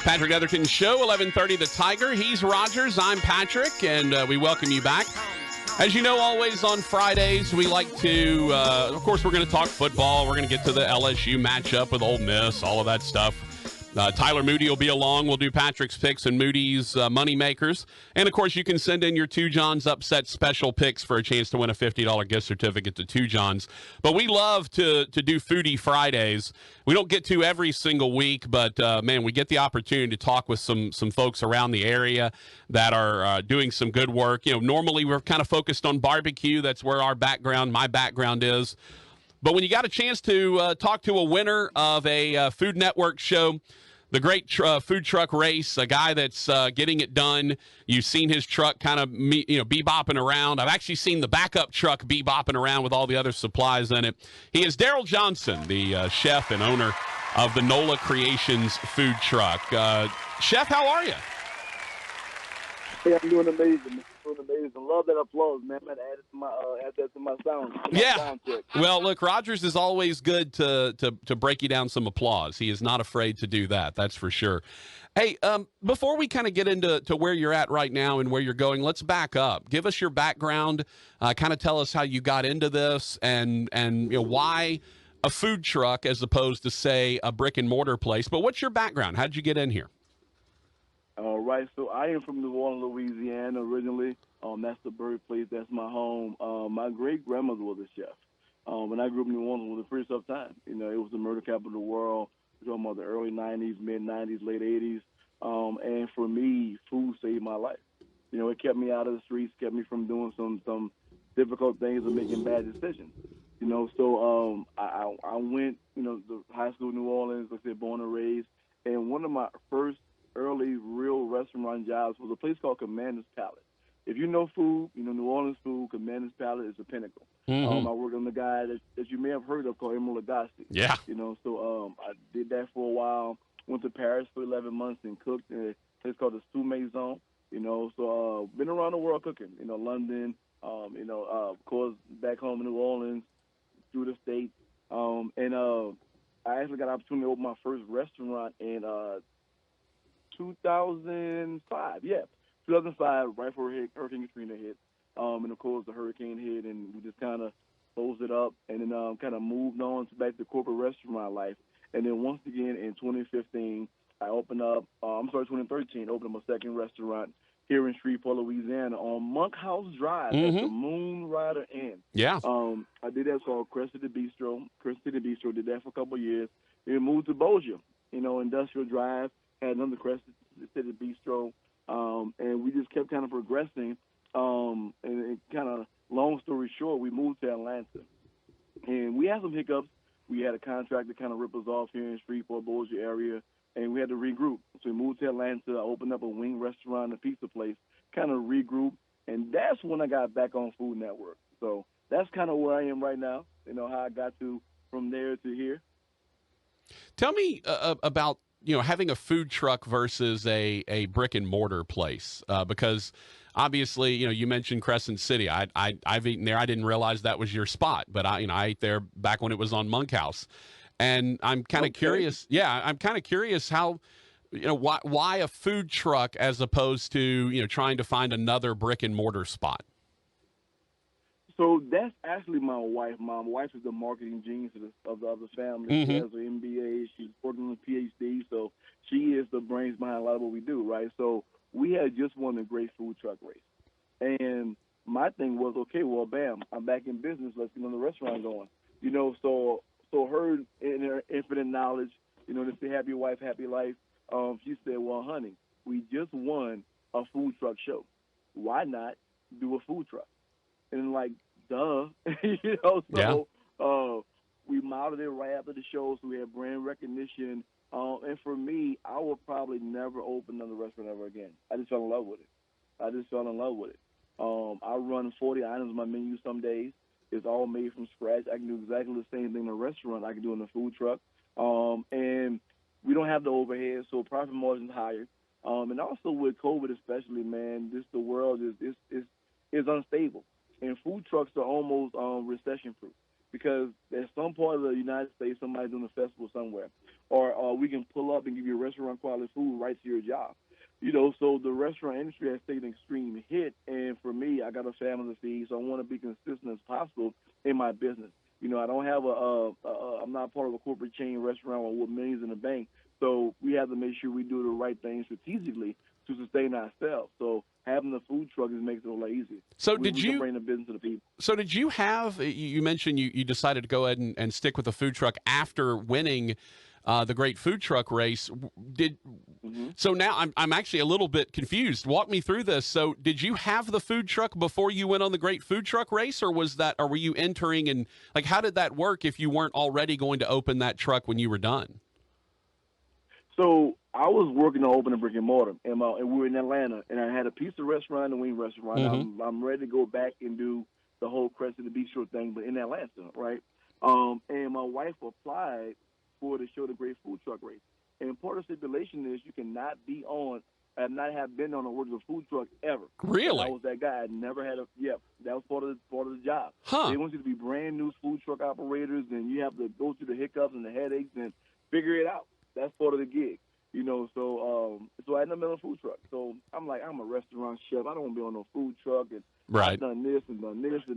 Patrick Netherton Show, 11:30 The Tiger. He's Rogers. I'm Patrick, and we welcome you back. As you know, always on Fridays, we like to, of course, we're going to talk football. We're going to get to the LSU matchup with Ole Miss, all of that stuff. Tyler Moody will be along. We'll do Patrick's picks and Moody's money makers. And, of course, you can send in your Two Johns Upset special picks for a chance to win a $50 gift certificate to Two Johns. But we love to do Foodie Fridays. We don't get to every single week, but, man, we get the opportunity to talk with some folks around the area that are doing some good work. You know, normally we're kind of focused on barbecue. That's where my background is. But when you got a chance to talk to a winner of a Food Network show, the great food truck race, a guy that's getting it done. You've seen his truck kind of bebopping around. I've actually seen the backup truck bebopping around with all the other supplies in it. He is Darrell Johnson, the chef and owner of the Nola Creations food truck. Chef, how are you? Hey, I'm doing amazing. Love that applause, man. I'm going to add that to my sound. Sound check. Well, look, Rogers is always good to break you down some applause. He is not afraid to do that. That's for sure. Hey, before we kind of get into where you're at right now and where you're going, let's back up. Give us your background. Kind of tell us how you got into this and why a food truck as opposed to, say, a brick and mortar place. But what's your background? How did you get in here? All right, so I am from New Orleans, Louisiana originally. That's the birthplace. That's my home. My great-grandmother was a chef. When I grew up in New Orleans, it was a pretty tough time. You know, it was the murder capital of the world. We're talking about the early 90s, mid-90s, late 80s. And for me, food saved my life. You know, it kept me out of the streets, kept me from doing some difficult things or making bad decisions. You know, so I went, to high school in New Orleans, like I said, born and raised. And one of my first early real restaurant jobs was a place called Commander's Palace. If you know food, New Orleans food, Commander's Palace is the pinnacle. Mm-hmm. I worked on the guy that you may have heard of called Emeril Lagasse. Yeah. So I did that for a while. Went to Paris for 11 months and cooked in a place called the Sous Maison. So been around the world cooking. London. Of course, back home in New Orleans, through the States. I actually got an opportunity to open my first restaurant in 2005. Yeah. 2005, right before Hurricane Katrina hit. And, of course, the hurricane hit, and we just kind of closed it up and then kind of moved on to back to corporate restaurant life. And then once again in 2015, I opened up, 2013, opened up a second restaurant here in Shreveport, Louisiana on Monkhouse Drive at the Moon Rider Inn. Yeah. I did that called Crest City Bistro. Did that for a couple of years. Then moved to Bossier, Industrial Drive, had another Crest City Bistro. And we just kept kind of progressing. And kind of, long story short, we moved to Atlanta. And we had some hiccups. We had a contractor kind of rip us off here in Shreveport-Bossier area, and we had to regroup. So we moved to Atlanta. I opened up a wing restaurant, a pizza place, kind of regroup. And that's when I got back on Food Network. So that's kind of where I am right now, how I got from there to here. Tell me about having a food truck versus a brick and mortar place, because obviously, you mentioned Crescent City. I've eaten there. I didn't realize that was your spot, but I ate there back when it was on Monkhouse, and I'm kind of curious. Yeah, I'm kind of curious how, why a food truck as opposed to trying to find another brick and mortar spot. So that's actually my wife. My wife is the marketing genius of the family. Mm-hmm. She has an MBA. She's working on a PhD. So she is the brains behind a lot of what we do, right? So we had just won a great food truck race. And my thing was, okay, well, bam, I'm back in business. Let's get on the restaurant going. So her, in her infinite knowledge, to say happy wife, happy life, she said, well, honey, we just won a food truck show. Why not do a food truck? And like, duh, So we modeled it right after the show, so we had brand recognition. And for me, I would probably never open another restaurant ever again. I just fell in love with it. I run 40 items on my menu some days. It's all made from scratch. I can do exactly the same thing in a restaurant I can do in a food truck. And we don't have the overhead, so profit margin's higher. And also with COVID especially, man, the world is unstable. And food trucks are almost recession-proof because there's some part of the United States somebody's doing a festival somewhere, or we can pull up and give you restaurant quality food right to your job. So the restaurant industry has taken an extreme hit, and for me, I got a family to feed, so I want to be consistent as possible in my business. I don't have I'm not part of a corporate chain restaurant with millions in the bank, so we have to make sure we do the right things strategically to sustain ourselves. So having the food truck just makes it a lot easier. So we can bring the business to the people. So did you have? You mentioned you decided to go ahead and stick with the food truck after winning the Great Food Truck Race. So now I'm actually a little bit confused. Walk me through this. So did you have the food truck before you went on the Great Food Truck Race, or were you entering, and like how did that work if you weren't already going to open that truck when you were done? So I was working on opening brick and mortar, and we were in Atlanta, and I had a pizza restaurant and a wing restaurant. I'm ready to go back and do the whole Crest of the Bistro thing, but in Atlanta, right? And my wife applied for the show, the Great Food Truck Race. And part of the stipulation is you cannot be on, and not have been on a work of a food truck ever. Really? And I was that guy. I never had that was part of the job. Huh. They want you to be brand new food truck operators, and you have to go through the hiccups and the headaches and figure it out. That's part of the gig. So I ended up in a food truck. So I'm like, I'm a restaurant chef. I don't want to be on no food truck. And right. I've done this and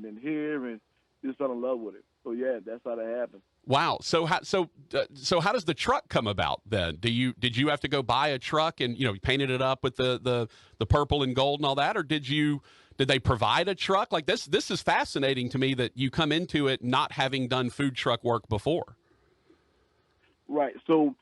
been here and just fell in love with it. So yeah, that's how that happened. Wow. So how does the truck come about then? Did you have to go buy a truck and painted it up with the purple and gold and all that, or did they provide a truck? Like this is fascinating to me that you come into it not having done food truck work before. Right. So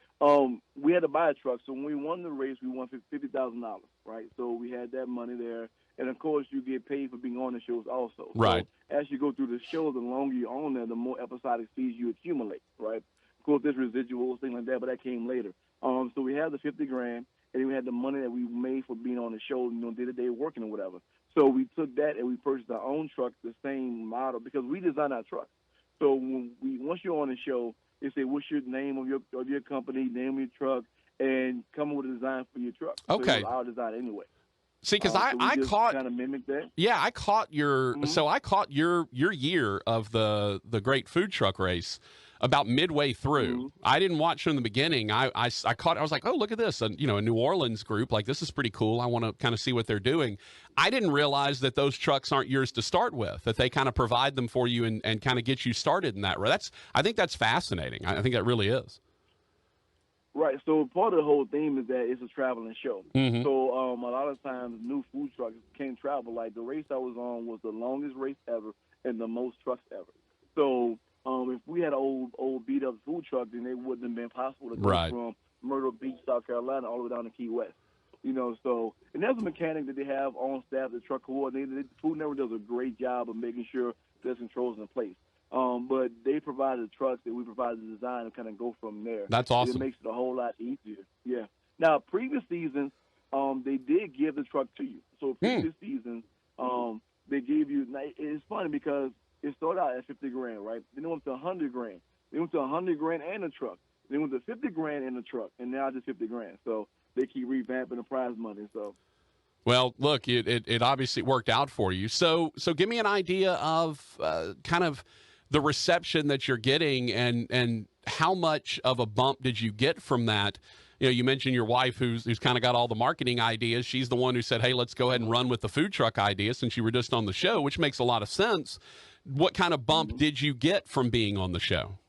we had to buy a truck. So when we won the race, we won $50,000. Right. So we had that money there. And, of course, you get paid for being on the shows also. Right. So as you go through the show, the longer you're on there, the more episodic fees you accumulate, right? Of course, there's residuals, things like that, but that came later. So we had the $50,000, and then we had the money that we made for being on the show, day-to-day working or whatever. So we took that and we purchased our own truck, the same model, because we designed our truck. So once you're on the show, they say, what's your name of your company, name of your truck, and come up with a design for your truck. Okay. So it was our design anyway. See, because so I caught kind of mimic that. Yeah, I caught your so I caught your year of the Great Food Truck Race about midway through. I didn't watch from the beginning. I was like, oh, look at this, a New Orleans group, like this is pretty cool. I want to kind of see what they're doing. I didn't realize that those trucks aren't yours to start with, that they kind of provide them for you and kind of get you started in that. I think that's fascinating. I think that really is. Right. So part of the whole theme is that it's a traveling show. So a lot of times new food trucks can't travel. Like the race I was on was the longest race ever and the most trucks ever. So if we had an old beat up food truck, then it wouldn't have been possible to go from Myrtle Beach, South Carolina, all the way down to Key West. So and there's a mechanic that they have on staff, the truck coordinator. The Food Network does a great job of making sure there's controls in place. But they provide the trucks and we provide the design and kind of go from there. That's awesome. It makes it a whole lot easier. Yeah. Now, previous seasons, they did give the truck to you. So previous seasons, they gave you. It's funny because it started out at $50,000, right? Then it went to $100,000. They went to $100,000 and a truck. Then went to $50,000 and a truck, and now just $50,000. So they keep revamping the prize money. So. Well, look, it obviously worked out for you. So give me an idea of kind of the reception that you're getting and how much of a bump did you get from that? You mentioned your wife who's kind of got all the marketing ideas. She's the one who said, hey, let's go ahead and run with the food truck idea since you were just on the show, which makes a lot of sense. What kind of bump did you get from being on the show?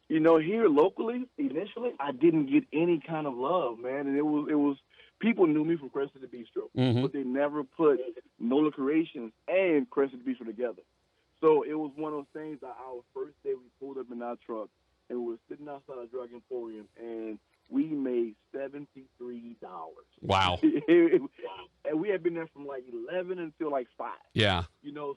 Here locally, initially, I didn't get any kind of love, man. And it was people knew me from Crest of the Bistro, but they never put Nola Creations and Crest of the Bistro together. So it was one of those things that our first day we pulled up in our truck and we were sitting outside our drug emporium and we made $73. Wow. And we had been there from like 11 until like 5. Yeah.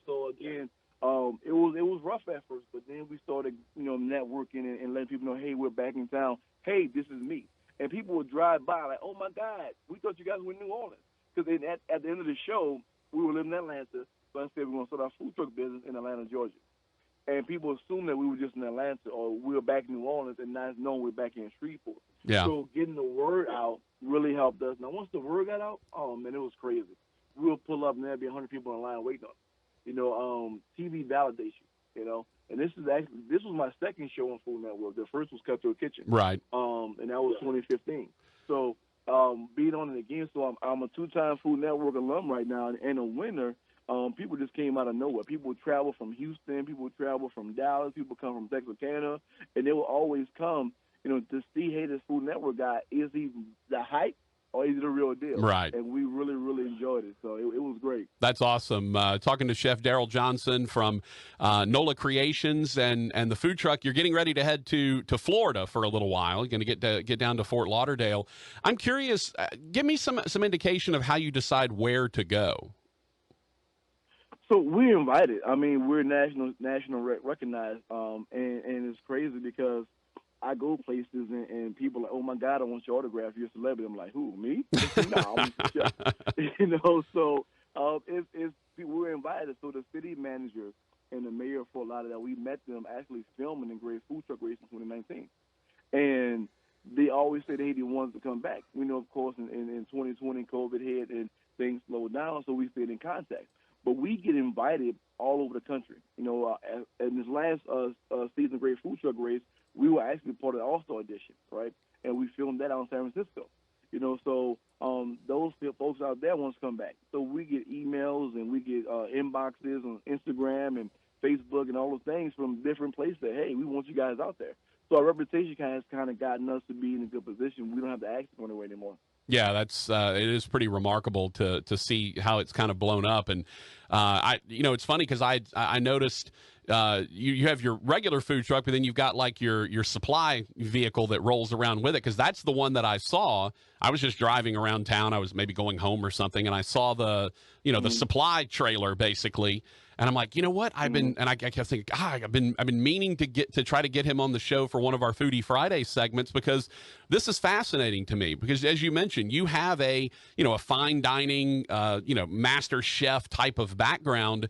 So again, it was rough at first, but then we started, networking and letting people know, hey, we're back in town. Hey, this is me. And people would drive by like, oh, my God, we thought you guys were in New Orleans. Because at the end of the show, we were living in Atlanta. So I said we're going to start our food truck business in Atlanta, Georgia. And people assumed that we were just in Atlanta or we were back in New Orleans and not knowing we're back in Shreveport. Yeah. So getting the word out really helped us. Now, once the word got out, oh, man, it was crazy. We would pull up and there'd be 100 people in line waiting on us. TV validates you, And this was my second show on Food Network. The first was Cutthroat Kitchen, Right. and that was 2015. So being on it again, so I'm a two-time Food Network alum right now, and a winner. People just came out of nowhere. People would travel from Houston. People would travel from Dallas. People come from Texarkana, and they will always come, to see, hey, this Food Network guy, is he the hype or is it a real deal? Right. And we really, really enjoyed it. So it was great. That's awesome. Talking to Chef Darrell Johnson from Nola Creations and the food truck. You're getting ready to head to Florida for a little while. You're going to get down to Fort Lauderdale. I'm curious. Give me some indication of how you decide where to go. So we're invited. I mean, we're national recognized, and it's crazy because I go places and people are like, oh my God, I want your autograph. You're a celebrity. I'm like, who, me? No, I'm the chef. So we're invited. So the city manager and the mayor of Fort Lauderdale, we met them actually filming in Great Food Truck Race in 2019, and they always say they wanted to come back. We know, of course, in 2020, COVID hit and things slowed down, so we stayed in contact. But we get invited all over the country. In this last season of Great Food Truck Race, we were actually part of the All-Star Edition, right? And we filmed that out in San Francisco. So those folks out there want to come back. So we get emails and we get inboxes on Instagram and Facebook and all those things from different places that, hey, we want you guys out there. So our reputation has kind of gotten us to be in a good position. We don't have to ask for anywhere anymore. Yeah, that's it is pretty remarkable to see how it's kind of blown up, and it's funny because I noticed you have your regular food truck, but then you've got like your supply vehicle that rolls around with it, because that's the one that I saw. I was just driving around town. I was maybe going home or something, and I saw the the supply trailer basically. And I'm like, you know what? I kept thinking, I've been meaning to try to get him on the show for one of our Foodie Friday segments, because this is fascinating to me. Because as you mentioned, you have a fine dining, master chef type of background.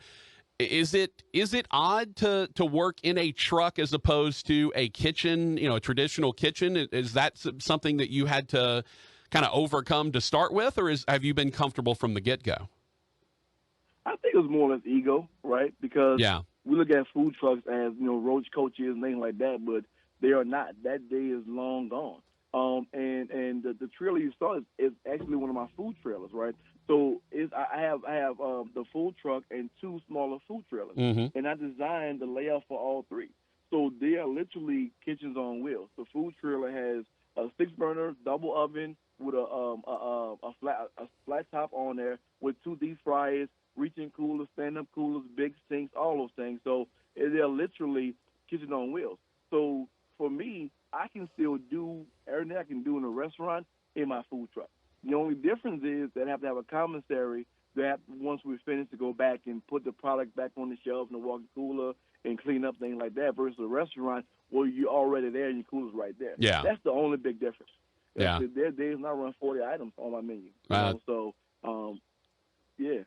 Is it odd to work in a truck as opposed to a kitchen, a traditional kitchen? Is that something that you had to kind of overcome to start with, or have you been comfortable from the get-go? I think it was more or less ego, right? Because we look at food trucks as, roach coaches and things like that, but they are not. That day is long gone. And the trailer you saw is actually one of my food trailers, right? So I have the food truck and two smaller food trailers, and I designed the layout for all three. So they are literally kitchens on wheels. The food trailer has a 6-burner double oven with a flat top on there with 2 deep fryers, reaching coolers, stand-up coolers, big sinks, all those things. So they're literally kitchen on wheels. So for me, I can still do everything I can do in a restaurant in my food truck. The only difference is that I have to have a commissary that once we're finished to go back and put the product back on the shelf in the walk-in cooler and clean up things like that, versus a restaurant where you're already there and your cooler's right there. Yeah. That's the only big difference. Yeah. Their days not run 40 items on my menu. Yeah.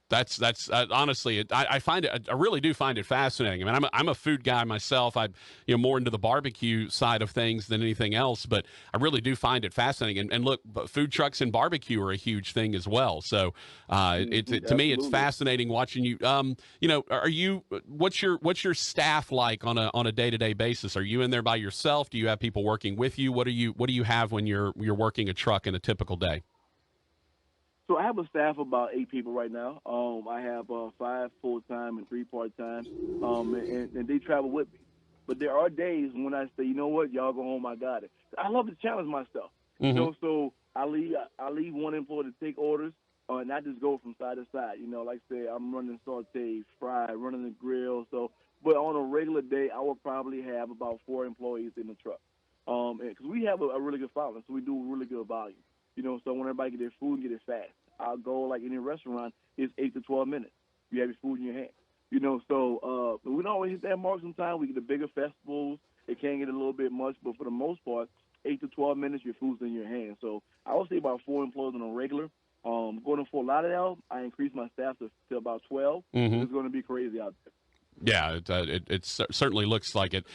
That's honestly, I find it. I really do find it fascinating. I mean, I'm a food guy myself. I'm more into the barbecue side of things than anything else, but I really do find it fascinating. And look, food trucks and barbecue are a huge thing as well. So to me, it's fascinating watching you. Are you? What's your staff like on a day-to-day basis? Are you in there by yourself? Do you have people working with you? What do you have when you're working a truck in a typical day? So I have a staff of about 8 people right now. I have 5 full-time and 3 part-time, and they travel with me. But there are days when I say, you know what, y'all go home, I got it. I love to challenge myself. So I leave one employee to take orders, and I just go from side to side. Like I say, I'm running saute, fry, running the grill. But on a regular day, I will probably have about 4 employees in the truck. Because we have a really good following, so we do a really good volume. So when everybody get their food and get it fast. Our goal, like any restaurant, is 8 to 12 minutes. You have your food in your hand. So we don't always hit that mark sometimes. We get the bigger festivals. It can get a little bit much, but for the most part, 8 to 12 minutes, your food's in your hand. So I would say about 4 employees on a regular. Going to Fort Lauderdale, I increased my staff to about 12. It's going to be crazy out there. Yeah, it certainly looks like it.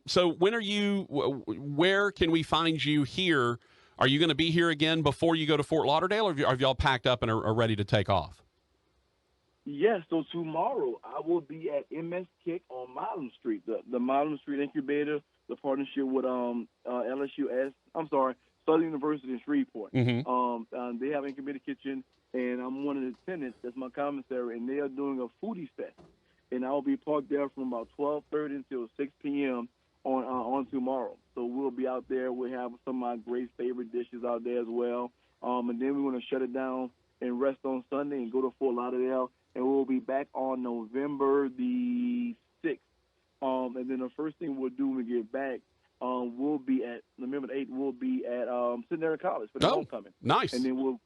So when are you? Where can we find you here? Are you going to be here again before you go to Fort Lauderdale, or have y'all packed up and are ready to take off? Yes, so tomorrow I will be at MS Kick on Marlin Street, the Marlin Street Incubator, the partnership with LSUS. I'm sorry, Southern University in Shreveport. Hmm. They have an incubator kitchen, and I'm one of the tenants. That's my commissary, and they are doing a foodie fest, and I'll be parked there from about 12:30 until 6 p.m. on tomorrow. So we'll be out there. We'll have some of my great favorite dishes out there as well, and then we're going to shut it down and rest on Sunday and go to Fort Lauderdale, and we'll be back on November the 6th. And then the first thing we'll do when we get back, we'll be at November the 8th. We'll be at Centenary College for the homecoming. Nice. And then we're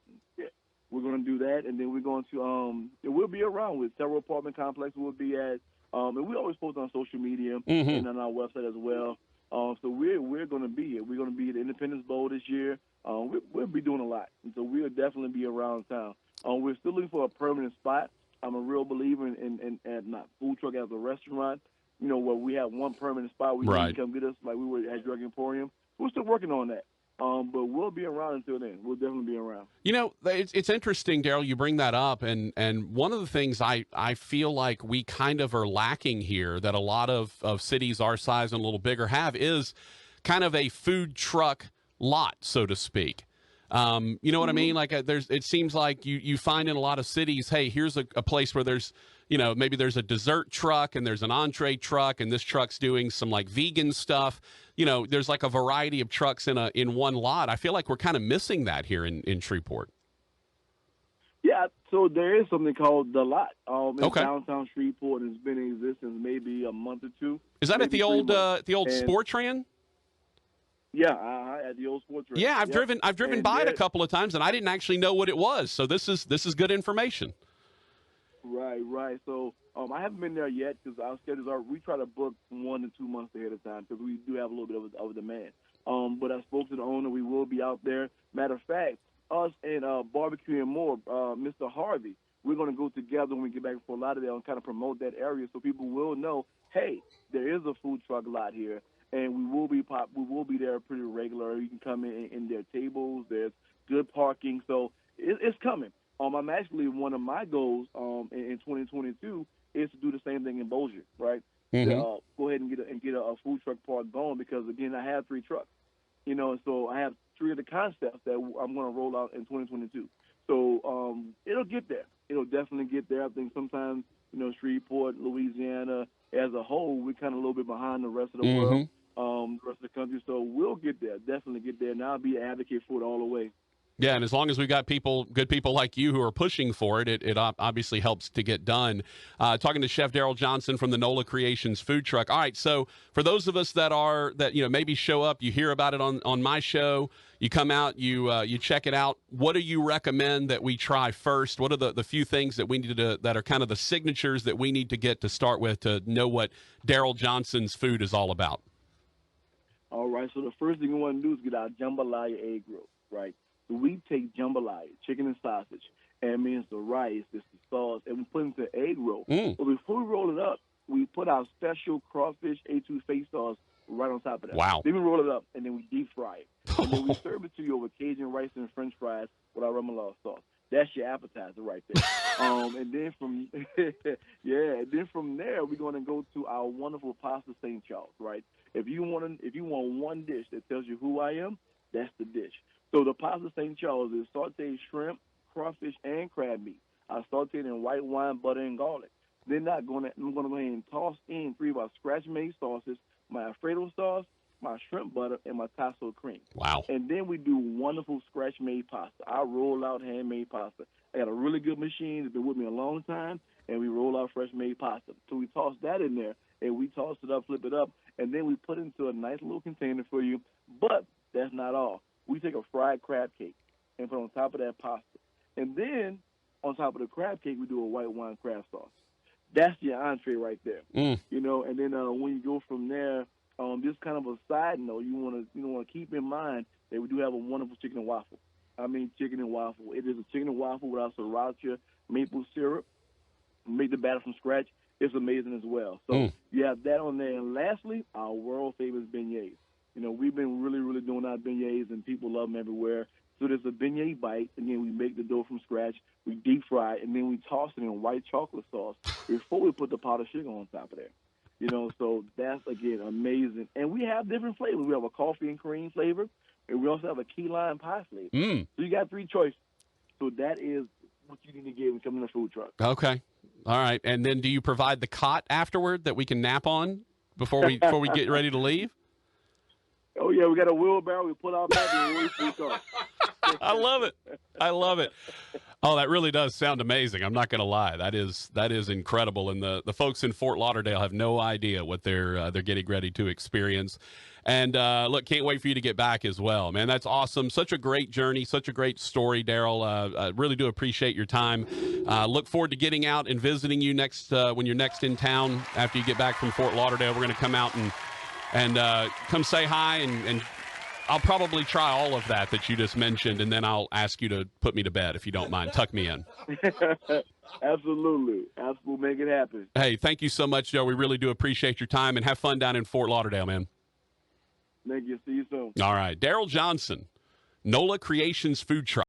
going to do that, and then we're going to we'll be around with several apartment complexes. We'll be at, and we always post on social media and on our website as well. So we're going to be here. We're going to be at the Independence Bowl this year. We'll be doing a lot, and so we'll definitely be around town. We're still looking for a permanent spot. I'm a real believer in not food truck as a restaurant. You know, where we have one permanent spot where you can come get us, like we were at Drug Emporium. We're still working on that. But we'll be around until then. We'll definitely be around. You know, it's interesting, Darrell, you bring that up. And one of the things I feel like we kind of are lacking here that a lot of cities our size and a little bigger have is kind of a food truck lot, so to speak. You know what I mean? Like it seems like you find in a lot of cities, hey, here's a place where there's, you know, maybe there's a dessert truck and there's an entree truck and this truck's doing some like vegan stuff. You know, there's like a variety of trucks in one lot. I feel like we're kind of missing that here in Shreveport. Yeah, so there is something called The Lot in downtown Shreveport, and it's been in existence maybe a month or two. Is that at the old Sportran? Yeah, at the old Sportran. Yeah, I've driven by it a couple of times, and I didn't actually know what it was. So this is good information. Right. So I haven't been there yet because our schedules are. We try to book 1 to 2 months ahead of time because we do have a little bit of a demand. But I spoke to the owner. We will be out there. Matter of fact, us and Barbecue and More, Mr. Harvey, we're going to go together when we get back to Fort Lauderdale and kind of promote that area so people will know, hey, there is a food truck lot here, and we will be there pretty regular. You can come in their tables. There's good parking, so it's coming. I'm actually, one of my goals in 2022 is to do the same thing in Bossier, right? Go ahead and get a food truck park going because, again, I have 3 trucks, you know, so I have 3 of the concepts that I'm going to roll out in 2022. So it'll get there. It'll definitely get there. I think sometimes, you know, Shreveport, Louisiana, as a whole, we're kind of a little bit behind the rest of the world, the rest of the country. So we'll get there, definitely get there, and I'll be an advocate for it all the way. Yeah, and as long as we've got good people like you who are pushing for it, it obviously helps to get done. Talking to Chef Darrell Johnson from the Nola Creations food truck. All right, so for those of us that you know maybe show up, you hear about it on my show, you come out, you check it out. What do you recommend that we try first? What are the few things that we need to that are kind of the signatures that we need to get to start with to know what Darrell Johnson's food is all about? All right, so the first thing you want to do is get our jambalaya egg roll, right? So we take jambalaya, chicken and sausage, and it means the rice, it's the sauce, and we put it into egg roll. But before we roll it up, we put our special crawfish A2 face sauce right on top of that. Wow. Then we roll it up, and then we deep fry it. And then we serve it to you over Cajun rice and French fries with our remoulade sauce. That's your appetizer right there. And then from there, we're going to go to our wonderful pasta St. Charles, right? If you want one dish that tells you who I am, that's the dish. So the pasta St. Charles is sauteed shrimp, crawfish, and crab meat. I sauteed in white wine, butter, and garlic. Then I'm going to go ahead and toss in 3 of our scratch-made sauces, my Alfredo sauce, my shrimp butter, and my tasso cream. Wow. And then we do wonderful scratch-made pasta. I roll out handmade pasta. I got a really good machine that's been with me a long time, and we roll out fresh-made pasta. So we toss that in there, and we toss it up, flip it up, and then we put it into a nice little container for you. But that's not all. We take a fried crab cake and put on top of that pasta. And then on top of the crab cake, we do a white wine crab sauce. That's your entree right there. You know, and then when you go from there, just kind of a side note, you want to keep in mind that we do have a wonderful chicken and waffle. I mean, chicken and waffle. It is a chicken and waffle with our sriracha maple syrup. Make the batter from scratch. It's amazing as well. So you have that on there. And lastly, our world famous beignets. You know, we've been really, really doing our beignets, and people love them everywhere. So there's a beignet bite, and then we make the dough from scratch. We deep fry it, and then we toss it in white chocolate sauce before we put the powdered sugar on top of there. You know, so that's, again, amazing. And we have different flavors. We have a coffee and cream flavor, and we also have a key lime pie flavor. So you got 3 choices. So that is what you need to get when you come in a food truck. Okay. All right. And then do you provide the cot afterward that we can nap on before we get ready to leave? Oh, yeah, we got a wheelbarrow. We pull out back and we sleep on. I love it. I love it. Oh, that really does sound amazing. I'm not going to lie. That is incredible. And the folks in Fort Lauderdale have no idea what they're getting ready to experience. And look, can't wait for you to get back as well, man. That's awesome. Such a great journey, such a great story, Darrell. I really do appreciate your time. Look forward to getting out and visiting you next when you're next in town after you get back from Fort Lauderdale. We're going to come out and come say hi, and I'll probably try all of that you just mentioned, and then I'll ask you to put me to bed if you don't mind. Tuck me in. Absolutely. Make it happen. Hey, thank you so much, Joe. We really do appreciate your time, and have fun down in Fort Lauderdale, man. Thank you. See you soon. All right. Darrell Johnson, Nola Creations Food Truck.